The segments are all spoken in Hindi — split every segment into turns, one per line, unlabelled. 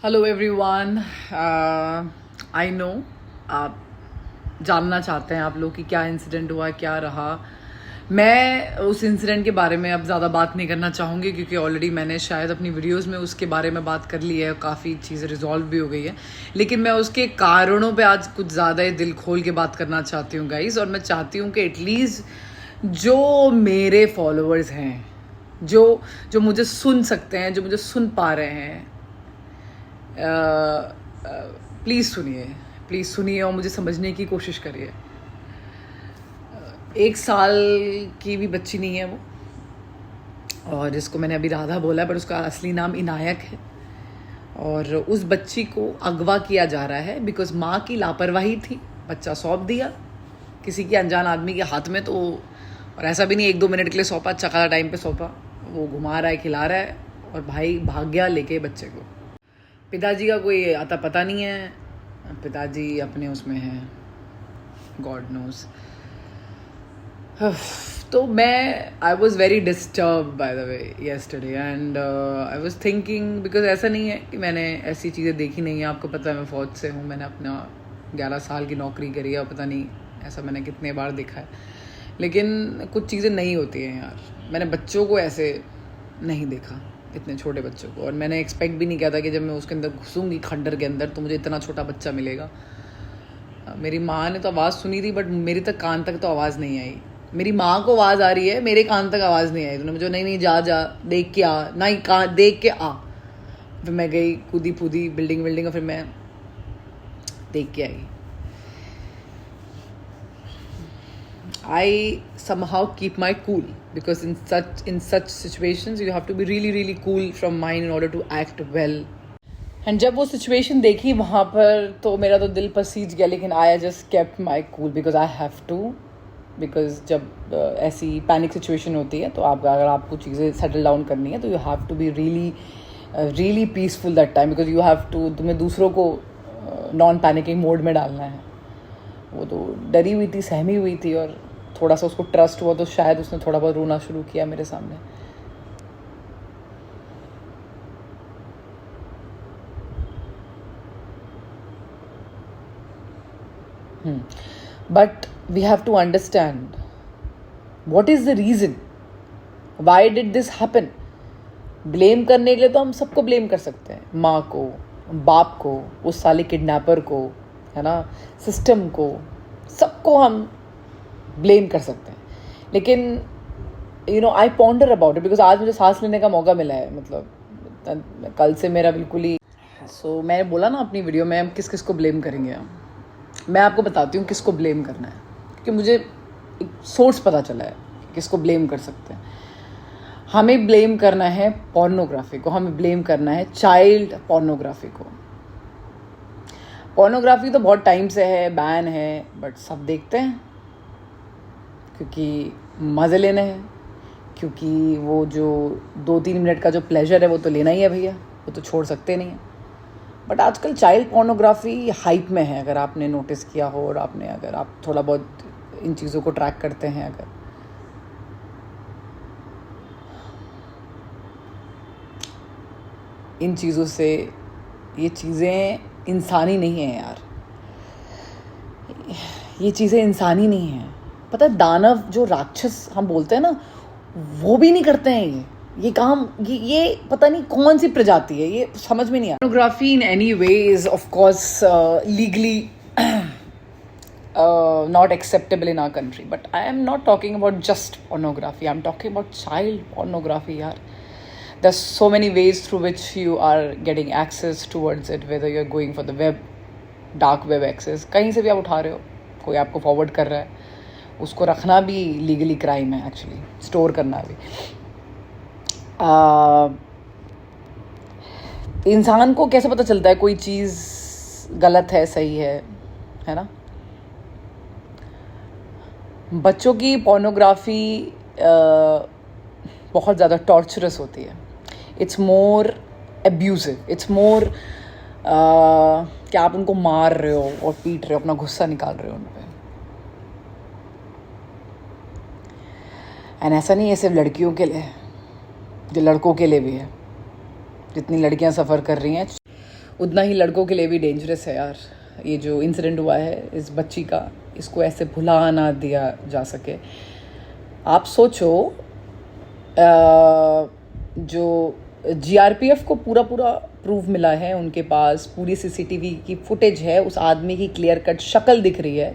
Hello everyone. आई नो आप जानना चाहते हैं आप लोग कि क्या इंसिडेंट हुआ, क्या रहा। मैं उस इंसिडेंट के बारे में अब ज़्यादा बात नहीं करना चाहूँगी क्योंकि ऑलरेडी मैंने शायद अपनी वीडियोस में उसके बारे में बात कर ली है, काफ़ी चीज़ें रिजॉल्व भी हो गई है। लेकिन मैं उसके कारणों पे आज कुछ ज़्यादा ही दिल खोल के बात करना चाहती हूँ गाइस। और मैं चाहती हूँ कि एटलीस्ट जो मेरे फॉलोअर्स हैं, जो जो मुझे सुन सकते हैं, जो मुझे सुन पा रहे हैं, प्लीज़ सुनिए और मुझे समझने की कोशिश करिए। 1 साल की भी बच्ची नहीं है वो, और जिसको मैंने अभी राधा बोला है पर उसका असली नाम इनायक है। और उस बच्ची को अगवा किया जा रहा है बिकॉज माँ की लापरवाही थी। बच्चा सौंप दिया किसी के अनजान आदमी के हाथ में, तो और ऐसा भी नहीं 1-2 मिनट के लिए सौंपा, चका टाइम पे सौंपा। वो घुमा रहा है, खिला रहा है और भाई भाग गया लेके बच्चे को। पिताजी का कोई आता पता नहीं है, पिताजी अपने उसमें हैं, गॉड नोज। तो मैं I was very disturb by the way yesterday and I was thinking, because ऐसा नहीं है कि मैंने ऐसी चीज़ें देखी नहीं है। आपको पता है मैं फ़ौज से हूँ, मैंने अपना 11 साल की नौकरी करी है और पता नहीं ऐसा मैंने कितने बार देखा है। लेकिन कुछ चीज़ें नहीं होती हैं यार। मैंने बच्चों को ऐसे नहीं देखा, इतने छोटे बच्चों को। और मैंने एक्सपेक्ट भी नहीं किया था कि जब मैं उसके अंदर घुसूंगी खंडर के अंदर तो मुझे इतना छोटा बच्चा मिलेगा। मेरी माँ ने तो आवाज़ सुनी थी बट मेरी तक कान तक तो आवाज़ नहीं आई। मेरी माँ को आवाज़ आ रही है, मेरे कान तक आवाज़ नहीं आई। तो मुझे नहीं जा जा देख के आ, नहीं कहाँ देख के आ। फिर मैं गई, कूदी फूदी बिल्डिंग और फिर मैं देख के आई। I somehow keep my cool because in such situations you have to be really cool from mind in order to act well. And जब वो situation देखी वहाँ पर तो मेरा तो दिल पसीज गया, लेकिन I just kept my cool because I have to. Because जब ऐसी पैनिक सिचुएशन होती है तो अगर आपको चीज़ें सेटल डाउन करनी है तो you have to be really peaceful that time, because you have to, तुम्हें दूसरों को नॉन पैनिकिंग मोड में डालना है। वो तो डरी हुई थी, सहमी हुई थी और थोड़ा सा उसको ट्रस्ट हुआ तो शायद उसने थोड़ा बहुत रोना शुरू किया मेरे सामने। But we have to understand what is the reason, why did this happen. Blame करने के लिए तो हम सबको ब्लेम कर सकते हैं, माँ को, बाप को, उस साले किडनैपर को, है ना, सिस्टम को, सबको हम ब्लेम कर सकते हैं। लेकिन आई पॉन्डर अबाउट इट बिकॉज आज मुझे सांस लेने का मौका मिला है। मतलब कल से मेरा बिल्कुल ही मैंने बोला ना अपनी वीडियो में, हम किस किस को ब्लेम करेंगे। मैं आपको बताती हूँ किसको ब्लेम करना है, क्योंकि मुझे एक सोर्स पता चला है कि किसको ब्लेम कर सकते हैं। हमें ब्लेम करना है पोर्नोग्राफी को, हमें ब्लेम करना है चाइल्ड पोर्नोग्राफी को। पोर्नोग्राफी तो बहुत टाइम से है, बैन है, बट सब देखते हैं क्योंकि मज़े लेने हैं, क्योंकि वो जो 2-3 मिनट का जो प्लेजर है वो तो लेना ही है भैया, वो तो छोड़ सकते नहीं हैं। बट आजकल चाइल्ड पोर्नोग्राफी हाइप में है, अगर आपने नोटिस किया हो और अगर आप थोड़ा बहुत इन चीज़ों को ट्रैक करते हैं। अगर इन चीज़ों से, ये चीज़ें इंसानी नहीं हैं यार, ये चीज़ें इंसानी नहीं हैं। पता है, दानव जो राक्षस हम बोलते हैं ना, वो भी नहीं करते हैं ये काम। ये पता नहीं कौन सी प्रजाति है, ये समझ में नहीं आता। Pornography in any ways of course legally not acceptable in our country, but I am not talking about just pornography, I'm talking about child pornography yaar. There's so many ways through which you are getting access towards it, whether you're going for the web, dark web access, कहीं से भी आप उठा रहे हो, कोई आपको फॉरवर्ड कर रहा है, उसको रखना भी लीगली क्राइम है एक्चुअली, स्टोर करना भी। इंसान को कैसे पता चलता है कोई चीज़ गलत है, सही है ना। बच्चों की पोर्नोग्राफी बहुत ज़्यादा टॉर्चरस होती है। It's more abusive, it's more कि आप उनको मार रहे हो और पीट रहे हो, अपना गुस्सा निकाल रहे हो उन पर। एंड ऐसा नहीं है सिर्फ लड़कियों के लिए, जो लड़कों के लिए भी है। जितनी लड़कियां सफ़र कर रही हैं, उतना ही लड़कों के लिए भी डेंजरस है यार। ये जो इंसिडेंट हुआ है इस बच्ची का, इसको ऐसे भुला ना दिया जा सके। आप सोचो, जो जीआरपीएफ को पूरा प्रूफ मिला है, उनके पास पूरी सीसीटीवी की फुटेज है, उस आदमी की क्लियर कट शक्ल दिख रही है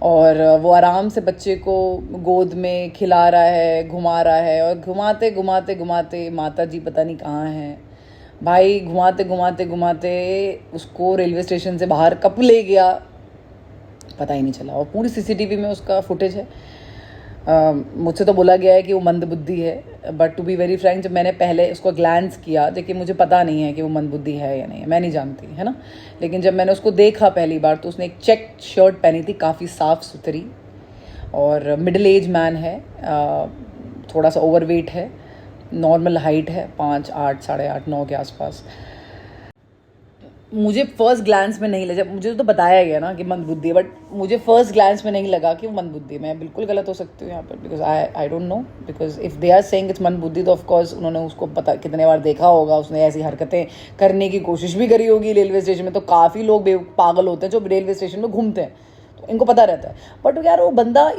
और वो आराम से बच्चे को गोद में खिला रहा है, घुमा रहा है, और घुमाते घुमाते घुमाते माता जी पता नहीं कहाँ हैं भाई, घुमाते घुमाते घुमाते उसको रेलवे स्टेशन से बाहर कब ले गया पता ही नहीं चला। और पूरी सीसीटीवी में उसका फुटेज है। मुझसे तो बोला गया है कि वो मंदबुद्धि है, but to be very frank, जब मैंने पहले उसको ग्लैंस किया, देखिए मुझे पता नहीं है कि वो मंदबुद्धि है या नहीं, मैं नहीं जानती, है ना। लेकिन जब मैंने उसको देखा पहली बार तो उसने एक चेक शर्ट पहनी थी, काफ़ी साफ़ सुथरी, और मिडिल एज मैन है, थोड़ा सा ओवरवेट है, नॉर्मल हाइट है 5'8", 8.5, 9 के आसपास। मुझे फर्स्ट ग्लैंस में नहीं लगा, मुझे तो बताया गया ना कि मंदबुद्धि है, बट मुझे फर्स्ट ग्लैंस में नहीं लगा कि वो मंदबुद्धि। मैं बिल्कुल गलत हो सकती हूँ यहाँ पर, because I don't know, because if they are saying it's मंदबुद्धि तो ऑफकोर्स उन्होंने उसको पता कितने बार देखा होगा, उसने ऐसी हरकतें करने की कोशिश भी करी होगी रेलवे स्टेशन में। तो काफ़ी लोग पागल होते हैं जो रेलवे स्टेशन में घूमते हैं, तो इनको पता रहता है। बट यार वो बंदा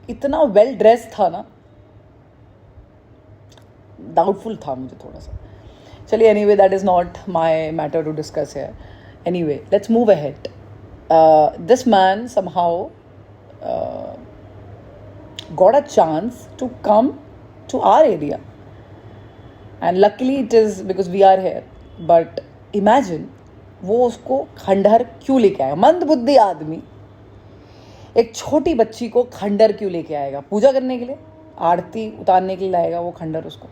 इतना वेल ड्रेस था ना, डाउटफुल था मुझे थोड़ा सा। चलिए, anyway, that is not my matter to discuss here. Anyway, let's move ahead. This man somehow got a chance to come to our area, and luckily it is because we are here. But imagine, वो उसको खंडहर क्यों लेके आया? मंदबुद्धि आदमी एक छोटी बच्ची को खंडहर क्यों लेके आएगा? पूजा करने के लिए, आरती उतारने के लिए लाएगा वो खंडहर उसको?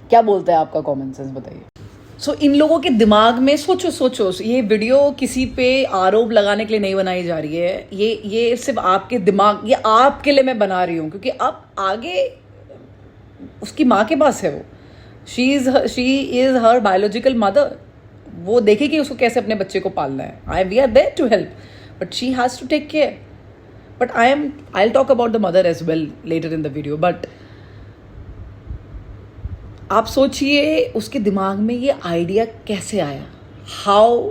क्या बोलता है आपका कॉमन सेंस, बताइए। सो इन लोगों के दिमाग में सोचो, ये वीडियो किसी पे आरोप लगाने के लिए नहीं बनाई जा रही है, ये सिर्फ आपके दिमाग, ये आपके लिए मैं बना रही हूँ, क्योंकि अब आगे उसकी माँ के पास है वो, she is her biological mother. वो देखेगी उसको कैसे अपने बच्चे को पालना है। We are there to help, but she has to take care. But I will talk about the mother as well later in the video. But आप सोचिए उसके दिमाग में ये आइडिया कैसे आया, how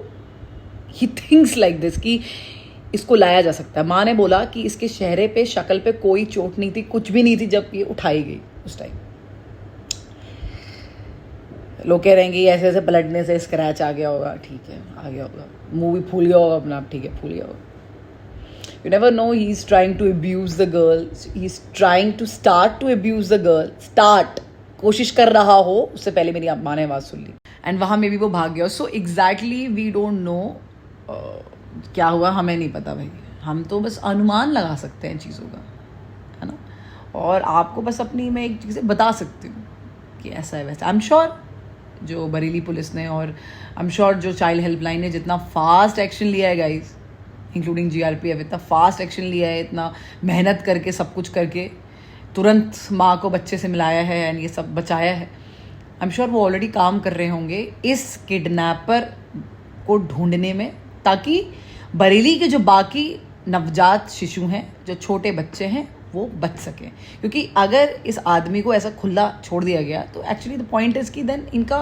he thinks like this, कि इसको लाया जा सकता है। माँ ने बोला कि इसके चेहरे पे, शक्ल पे कोई चोट नहीं थी, कुछ भी नहीं थी जब ये उठाई गई उस टाइम। लोग कह रहे हैं कि ऐसे ऐसे पलटने से स्क्रैच आ गया होगा, ठीक है आ गया होगा, मुंह भी फूल गया होगा अपना आप, ठीक है फूल गया होगा। You never know, he is trying to abuse the girl, he is trying to start to abuse the girl, कोशिश कर रहा हो, उससे पहले मेरी माँ ने आवाज़ सुन ली एंड वहाँ में भी वो भाग गया। So exactly we don't know क्या हुआ, हमें नहीं पता भाई। हम तो बस अनुमान लगा सकते हैं चीज़ों का, है ना। और आपको बस अपनी मैं एक चीज़ बता सकती हूँ कि ऐसा है वैसा। आई एम श्योर जो बरेली पुलिस ने, और आई एम श्योर जो चाइल्ड हेल्पलाइन ने जितना फास्ट एक्शन लिया है गाइज, इंक्लूडिंग जीआरपीएफ, इतना फास्ट एक्शन लिया है, इतना मेहनत करके, सब कुछ करके तुरंत माँ को बच्चे से मिलाया है एंड ये सब बचाया है। आई एम श्योर वो ऑलरेडी काम कर रहे होंगे इस किडनैपर को ढूंढने में, ताकि बरेली के जो बाकी नवजात शिशु हैं, जो छोटे बच्चे हैं, वो बच सकें। क्योंकि अगर इस आदमी को ऐसा खुला छोड़ दिया गया तो एक्चुअली द पॉइंट इज़ कि देन इनका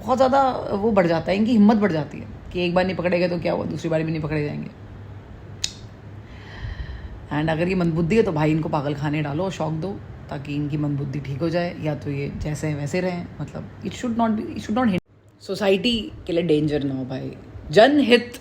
बहुत ज़्यादा वो बढ़ जाता है, इनकी हिम्मत बढ़ जाती है कि एक बार नहीं पकड़े गए तो क्या हुआ, दूसरी बार भी नहीं पकड़े जाएंगे। एंड अगर ये मंदबुद्धि है तो भाई इनको पागल खाने डालो और शौक दो, ताकि इनकी मंदबुद्धि ठीक हो जाए, या तो ये जैसे हैं वैसे रहें। मतलब it should not hit society के लिए डेंजर ना हो भाई। जनहित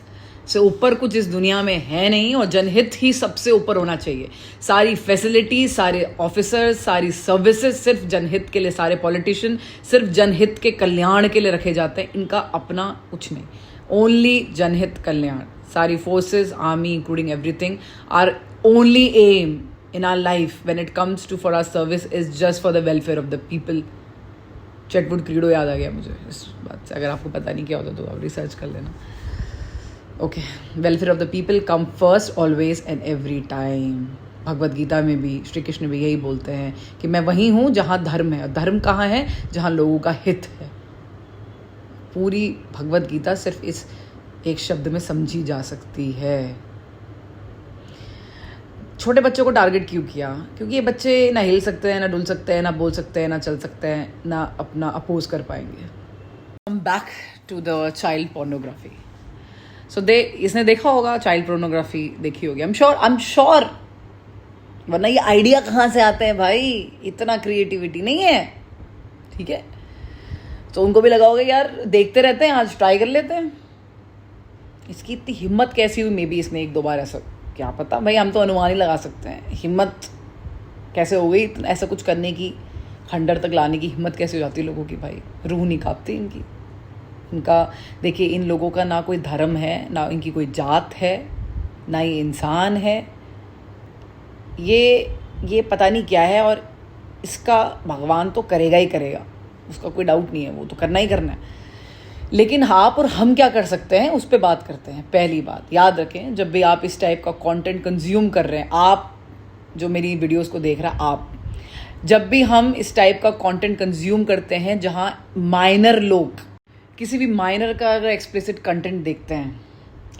से ऊपर कुछ इस दुनिया में है नहीं, और जनहित ही सबसे ऊपर होना चाहिए। सारी फैसिलिटी, सारे ऑफिसर्स, सारी सर्विसेज सिर्फ जनहित के लिए, सारे पॉलिटिशियन सिर्फ जनहित के कल्याण के लिए रखे जाते हैं, इनका अपना कुछ नहीं, ओनली जनहित कल्याण। सारी forces, army including everything, are only aim in our life when it comes to for our service is just for the welfare of the people. चटवुड क्रीडो याद आ गया मुझे इस बात से, अगर आपको पता नहीं क्या होता तो आप रिसर्च कर लेना। Okay, welfare of the people come first always and every time. Bhagavad Gita में भी श्री कृष्ण भी यही बोलते हैं कि मैं वहीं हूँ जहाँ धर्म है, और धर्म कहाँ है, जहाँ लोगों का हित है। पूरी भगवद गीता सिर्फ इस एक शब्द में समझी जा सकती है। छोटे बच्चों को टारगेट क्यों किया? क्योंकि ये बच्चे ना हिल सकते हैं, ना डुल सकते हैं, ना बोल सकते हैं, ना चल सकते हैं, ना अपना अपोज कर पाएंगे। back to the child pornography. So इसने देखा होगा, चाइल्ड पोर्नोग्राफी देखी होगी, आई एम श्योर, वरना ये आइडिया कहाँ से आते हैं भाई, इतना क्रिएटिविटी नहीं है, ठीक है। तो उनको भी लगा होगा यार देखते रहते हैं, आज ट्राई कर लेते हैं। इसकी इतनी हिम्मत कैसी हुई, मे बी इसने एक दो बार, ऐसा क्या पता भाई, हम तो अनुमान ही लगा सकते हैं हिम्मत कैसे हो गई ऐसा कुछ करने की, खंडर तक लाने की हिम्मत कैसे हो जाती है लोगों की भाई, रूह नहीं कांपती इनकी। इनका देखिए, इन लोगों का ना कोई धर्म है, ना इनकी कोई जात है, ना ये इंसान है, ये पता नहीं क्या है, और इसका भगवान तो करेगा ही करेगा, उसका कोई डाउट नहीं है, वो तो करना ही करना है। लेकिन आप और हम क्या कर सकते हैं उस पर बात करते हैं। पहली बात याद रखें, जब भी आप इस टाइप का कंटेंट कंज्यूम कर रहे हैं, आप जो मेरी वीडियोस को देख रहा है, आप जब भी हम इस टाइप का कंटेंट कंज्यूम करते हैं जहां माइनर लोग, किसी भी माइनर का अगर एक्सप्लिसिट कंटेंट देखते हैं,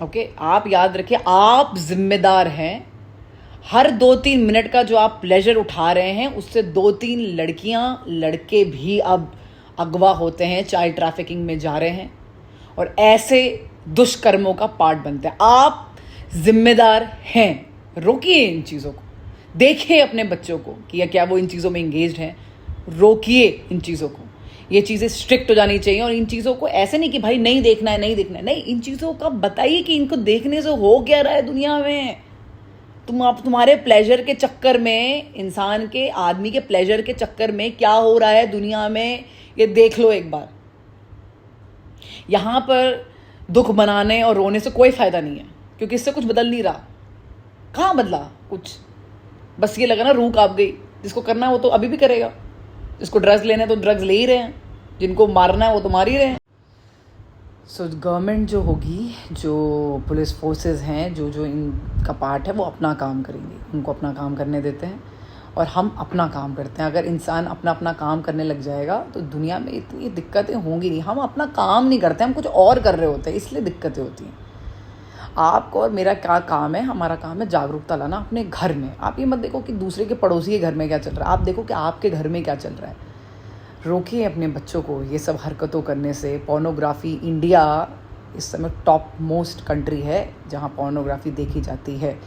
ओके, आप याद रखिए आप जिम्मेदार हैं। हर 2-3 मिनट का जो आप प्लेजर उठा रहे हैं, उससे 2-3 लड़कियां लड़के भी अब अगवा होते हैं, चाइल्ड ट्रैफिकिंग में जा रहे हैं और ऐसे दुष्कर्मों का पार्ट बनते हैं। आप जिम्मेदार हैं, रोकिए इन चीज़ों को, देखिए अपने बच्चों को कि क्या वो इन चीज़ों में इंगेज्ड हैं, रोकिए इन चीज़ों को। ये चीज़ें स्ट्रिक्ट हो जानी चाहिए, और इन चीज़ों को ऐसे नहीं कि भाई नहीं देखना है, नहीं देखना है, नहीं, इन चीज़ों का बताइए कि इनको देखने से हो क्या रहा है दुनिया में। तुम्हारे प्लेजर के चक्कर में, इंसान के, आदमी के प्लेजर के चक्कर में क्या हो रहा है दुनिया में, ये देख लो एक बार। यहां पर दुख मनाने और रोने से कोई फायदा नहीं है, क्योंकि इससे कुछ बदल नहीं रहा। कहाँ बदला कुछ, बस ये लगा ना रूह कांप गई। जिसको करना है वो तो अभी भी करेगा, जिसको ड्रग्स लेना है तो ड्रग्स ले ही रहे हैं, जिनको मारना है वो तो मार ही रहे हैं। सो गवर्नमेंट जो होगी, जो पुलिस फोर्सेस हैं, जो इनका पार्ट है, वो अपना काम करेंगे, उनको अपना काम करने देते हैं और हम अपना काम करते हैं। अगर इंसान अपना अपना काम करने लग जाएगा तो दुनिया में इतनी दिक्कतें होंगी नहीं। हम अपना काम नहीं करते, हम कुछ और कर रहे होते हैं, इसलिए दिक्कतें होती हैं। आपको और मेरा क्या काम है, हमारा काम है जागरूकता लाना अपने घर में। आप ये मत देखो कि दूसरे के पड़ोसी के घर में क्या चल रहा है, आप देखो कि आपके घर में क्या चल रहा है। रोकिए अपने बच्चों को ये सब हरकतों करने से। पोर्नोग्राफी, इंडिया इस समय टॉप मोस्ट कंट्री है जहाँ पोर्नोग्राफी देखी जाती है।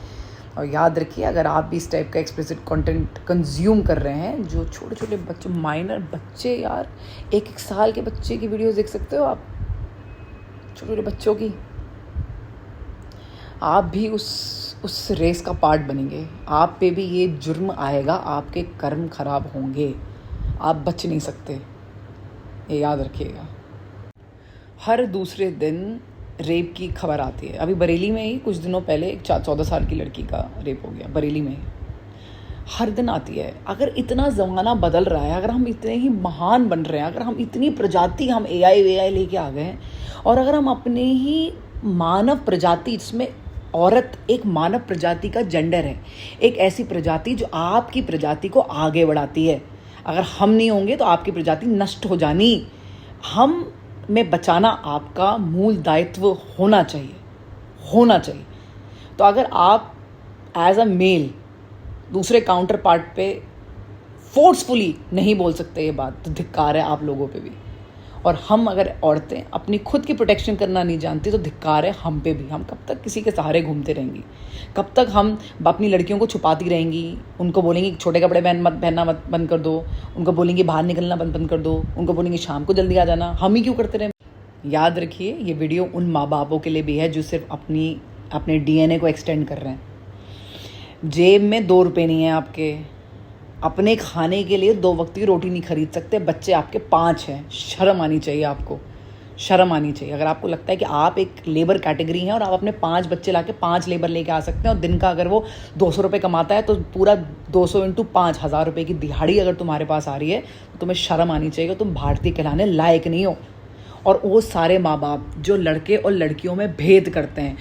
और याद रखिए, अगर आप भी इस टाइप का एक्सप्लिसिट कंटेंट कंज्यूम कर रहे हैं, जो छोटे छोटे बच्चे, माइनर बच्चे, यार 1-1 साल के बच्चे की वीडियोस देख सकते हो आप, छोटे छोटे बच्चों की, आप भी उस रेस का पार्ट बनेंगे। आप पे भी ये जुर्म आएगा, आपके कर्म खराब होंगे, आप बच नहीं सकते, ये याद रखिएगा। हर दूसरे दिन रेप की खबर आती है। अभी बरेली में ही कुछ दिनों पहले एक 14 साल की लड़की का रेप हो गया, बरेली में ही। हर दिन आती है। अगर इतना ज़माना बदल रहा है, अगर हम इतने ही महान बन रहे हैं, अगर हम इतनी प्रजाति, हम AI लेके आ गए हैं, और अगर हम अपने ही मानव प्रजाति, जिसमें औरत एक मानव प्रजाति का जेंडर है, एक ऐसी प्रजाति जो आपकी प्रजाति को आगे बढ़ाती है, अगर हम नहीं होंगे तो आपकी प्रजाति नष्ट हो जानी। हम में बचाना आपका मूल दायित्व होना चाहिए। तो अगर आप एज अ मेल दूसरे काउंटर पार्ट पे फोर्सफुली नहीं बोल सकते ये बात, तो धिक्कार है आप लोगों पे भी। और हम अगर औरतें अपनी खुद की प्रोटेक्शन करना नहीं जानती, तो धिक्कार है हम पे भी। हम कब तक किसी के सहारे घूमते रहेंगी, कब तक हम अपनी लड़कियों को छुपाती रहेंगी, उनको बोलेंगी छोटे कपड़े पहनना मत बंद कर दो, उनको बोलेंगी बाहर निकलना बंद कर दो, उनको बोलेंगी शाम को जल्दी आ जाना, हम ही क्यों करते रहें। याद रखिए, ये वीडियो उन माँ बापों के लिए भी है जो सिर्फ अपने DNA को एक्सटेंड कर रहे हैं। जेब में 2 रुपये नहीं है आपके, अपने खाने के लिए 2 वक्त की रोटी नहीं खरीद सकते, बच्चे आपके 5 हैं। शर्म आनी चाहिए आपको, शर्म आनी चाहिए। अगर आपको लगता है कि आप एक लेबर कैटेगरी हैं और आप अपने 5 बच्चे लाके 5 लेबर लेके आ सकते हैं, और दिन का अगर वो 200 रुपये कमाता है, तो पूरा 200 × 5 1000 रुपये की दिहाड़ी अगर तुम्हारे पास आ रही है, तो तुम्हें शर्म आनी चाहिए। तुम भारतीय कहलाने लायक नहीं हो। और वो सारे माँ बाप जो लड़के और लड़कियों में भेद करते हैं,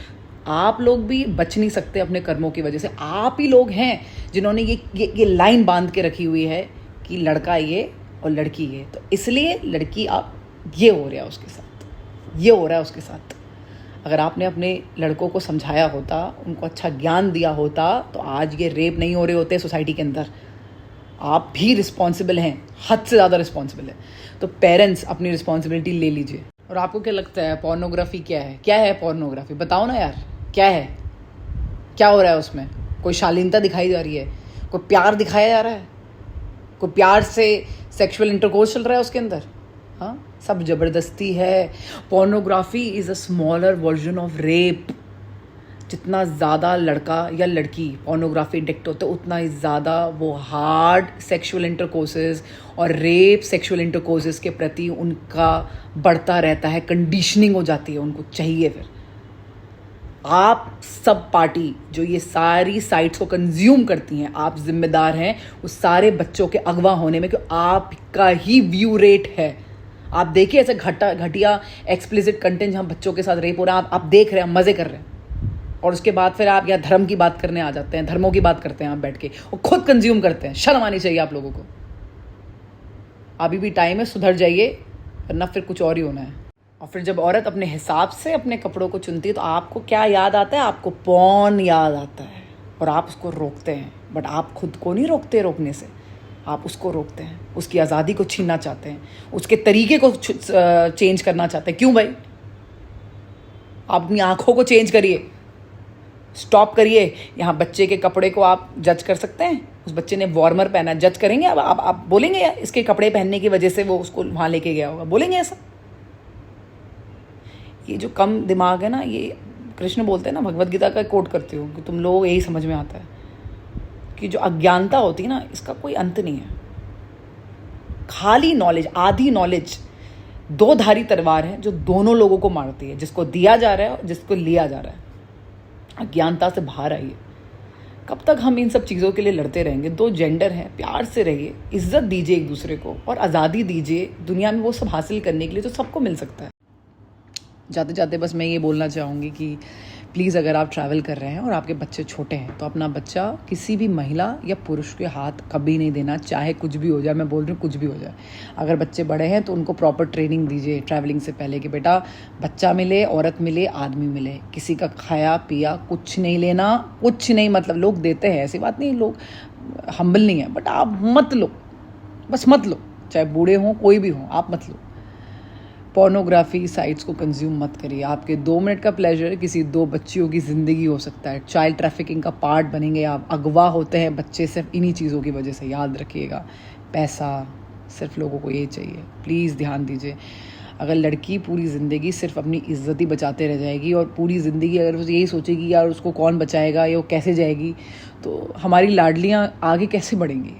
आप लोग भी बच नहीं सकते अपने कर्मों की वजह से। आप ही लोग हैं जिन्होंने ये लाइन बांध के रखी हुई है कि लड़का ये और लड़की ये, तो इसलिए लड़की आप ये हो रहा है उसके साथ, ये हो रहा है उसके साथ। अगर आपने अपने लड़कों को समझाया होता, उनको अच्छा ज्ञान दिया होता, तो आज ये रेप नहीं हो रहे होते सोसाइटी के अंदर। आप भी रिस्पॉन्सिबल हैं, हद से ज़्यादा रिस्पॉन्सिबल है। तो पेरेंट्स अपनी रिस्पॉन्सिबिलिटी ले लीजिए। और आपको क्या लगता है पोर्नोग्राफी क्या है? क्या है पोर्नोग्राफी? बताओ ना यार, क्या है? क्या हो रहा है उसमें? कोई शालीनता दिखाई जा रही है? कोई प्यार दिखाया जा रहा है? कोई प्यार से सेक्सुअल इंटरकोर्स चल रहा है उसके अंदर? हाँ, सब जबरदस्ती है। Pornography is a smaller version of rape. जितना ज़्यादा लड़का या लड़की पोर्नोग्राफी एडिक्ट होते उतना ही ज़्यादा वो हार्ड सेक्सुअल इंटरकोर्सेस और रेप सेक्सुअल इंटरकोर्सेस के प्रति उनका बढ़ता रहता है, कंडीशनिंग हो जाती है, उनको चाहिए। फिर आप सब पार्टी जो ये सारी साइट्स को कंज्यूम करती हैं, आप जिम्मेदार हैं उस सारे बच्चों के अगवा होने में, क्योंकि आपका ही व्यू रेट है। आप देखिए ऐसे घटिया एक्सप्लिसिट कंटेंट जहाँ बच्चों के साथ रेप हो रहा है, आप देख रहे हैं, मज़े कर रहे हैं, और उसके बाद फिर आप यहाँ धर्म की बात करने आ जाते हैं, धर्मों की बात करते हैं आप बैठ के, और खुद कंज्यूम करते हैं। शर्म आनी चाहिए आप लोगों को। अभी भी टाइम है, सुधर जाइए, वरना फिर कुछ और ही होना है। और फिर जब औरत अपने हिसाब से अपने कपड़ों को चुनती है तो आपको क्या याद आता है? आपको पॉर्न याद आता है, और आप उसको रोकते हैं। बट आप खुद को नहीं रोकते, रोकने से आप उसको रोकते हैं, उसकी आज़ादी को छीनना चाहते हैं, उसके तरीके को चेंज करना चाहते हैं। क्यों भाई? आप अपनी आँखों को चेंज करिए, स्टॉप करिए। यहाँ बच्चे के कपड़े को आप जज कर सकते हैं? उस बच्चे ने वार्मर पहना, जज करेंगे? अब आप बोलेंगे यार इसके कपड़े पहनने की वजह से वो उसको वहाँ लेके गया होगा, बोलेंगे ऐसा? ये जो कम दिमाग है ना, ये कृष्ण बोलते हैं ना, भगवत गीता का कोट करते हो कि तुम लोग यही समझ में आता है कि जो अज्ञानता होती है ना, इसका कोई अंत नहीं है। खाली नॉलेज, आधी नॉलेज दो धारी तलवार है जो दोनों लोगों को मारती है, जिसको दिया जा रहा है और जिसको लिया जा रहा है। अज्ञानता से बाहर आइए। कब तक हम इन सब चीज़ों के लिए लड़ते रहेंगे? दो जेंडर हैं, प्यार से रहिए, इज्जत दीजिए एक दूसरे को, और आज़ादी दीजिए दुनिया में वो सब हासिल करने के लिए जो सबको मिल सकता है। जाते जाते बस मैं ये बोलना चाहूँगी कि प्लीज़ अगर आप ट्रैवल कर रहे हैं और आपके बच्चे छोटे हैं तो अपना बच्चा किसी भी महिला या पुरुष के हाथ कभी नहीं देना, चाहे कुछ भी हो जाए। मैं बोल रही हूँ कुछ भी हो जाए। अगर बच्चे बड़े हैं तो उनको प्रॉपर ट्रेनिंग दीजिए ट्रैवलिंग से पहले कि बेटा, बच्चा मिले, औरत मिले, आदमी मिले, किसी का खाया पिया कुछ नहीं लेना, कुछ नहीं। मतलब लोग देते हैं, ऐसी बात नहीं, लोग हम्बल नहीं है, बट आप मत लो, बस मत लो। चाहे बूढ़े हों, कोई भी हों, आप मत लो। पोर्नोग्राफी साइट्स को कंज्यूम मत करिए। आपके 2 मिनट का प्लेजर किसी 2 बच्चियों की ज़िंदगी हो सकता है। चाइल्ड ट्रैफिकिंग का पार्ट बनेंगे आप। अगवा होते हैं बच्चे सिर्फ इन्हीं चीज़ों की वजह से, याद रखिएगा। पैसा सिर्फ लोगों को ये चाहिए, प्लीज़ ध्यान दीजिए। अगर लड़की पूरी ज़िंदगी सिर्फ अपनी इज्जत ही बचाते रह जाएगी और पूरी ज़िंदगी अगर वो यही सोचेगी यार उसको कौन बचाएगा या वो कैसे जाएगी, तो हमारी लाडलियाँ आगे कैसे बढ़ेंगी,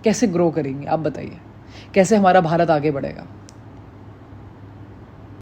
कैसे ग्रो करेंगी? आप बताइए, कैसे हमारा भारत आगे बढ़ेगा?